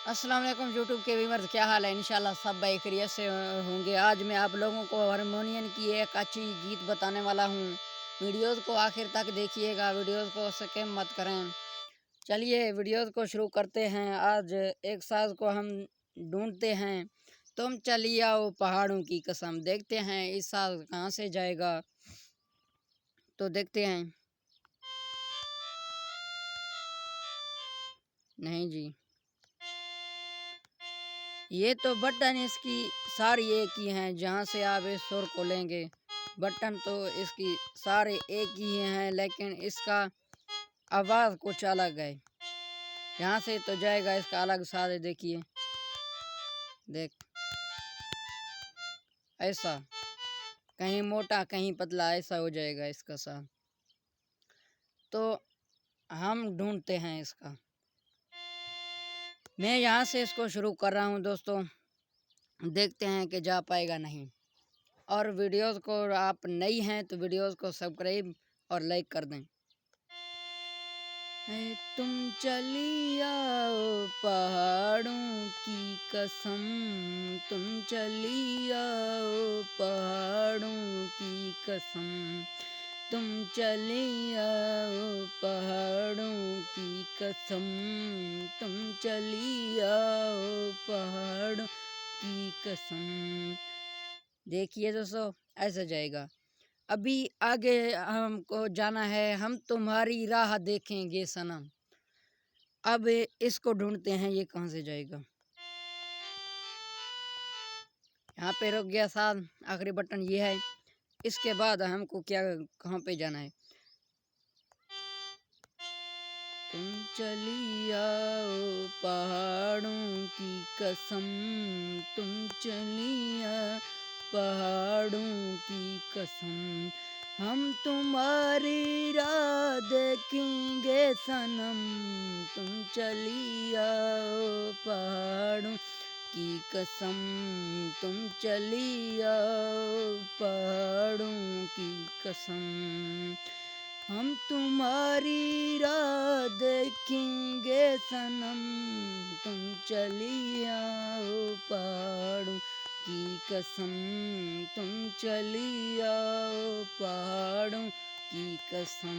अस्सलाम वालेकुम यूट्यूब के व्यूअर्स, क्या हाल है? इंशाल्लाह सब भाई खैरियत से होंगे। आज मैं आप लोगों को हारमोनियम की एक अच्छी गीत बताने वाला हूँ। वीडियोज़ को आखिर तक देखिएगा, वीडियोज़ को स्किप मत करें। चलिए वीडियोज़ को शुरू करते हैं। आज एक साज को हम ढूंढते हैं। तुम चली आओ पहाड़ों की कसम। देखते हैं इस साज कहाँ से जाएगा, तो देखते हैं। नहीं जी, ये तो बटन इसकी सारी एक ही हैं। जहाँ से आप इस सुर को लेंगे, बटन तो इसकी सारे एक ही हैं, लेकिन इसका आवाज़ कुछ अलग है। यहाँ से तो जाएगा इसका अलग साज। देखिए, देख, ऐसा कहीं मोटा कहीं पतला ऐसा हो जाएगा इसका साज। तो हम ढूंढते हैं इसका। मैं यहाँ से इसको शुरू कर रहा हूँ दोस्तों, देखते हैं कि जा पाएगा नहीं। और वीडियोज़ को आप नई हैं तो वीडियोज़ को सब्सक्राइब और लाइक कर दें। तुम चली आओ पहाड़ों की कसम, तुम चली आओ पहाड़ों की कसम, तुम चली आओ पहाड़ों की कसम, तुम चली आओ पहाड़ों की कसम। देखिए दोस्तों, ऐसा जाएगा। अभी आगे हमको जाना है। हम तुम्हारी राह देखेंगे सनम। अब इसको ढूंढते हैं, ये कहाँ से जाएगा। यहाँ पे रुक गया साथ, आखिरी बटन ये है। इसके बाद हमको क्या, कहाँ पे जाना है। तुम चली आओ पहाड़ों की कसम, तुम चली आओ पहाड़ों की कसम, हम तुम्हारी राह देखेंगे सनम, तुम चली आओ पहाड़ों की कसम, तुम चली आओ पहाड़ों की कसम, हम तुम्हारी राह देखेंगे सनम, तुम चली आओ पहाड़ों की कसम, तुम चली आओ पहाड़ों की कसम।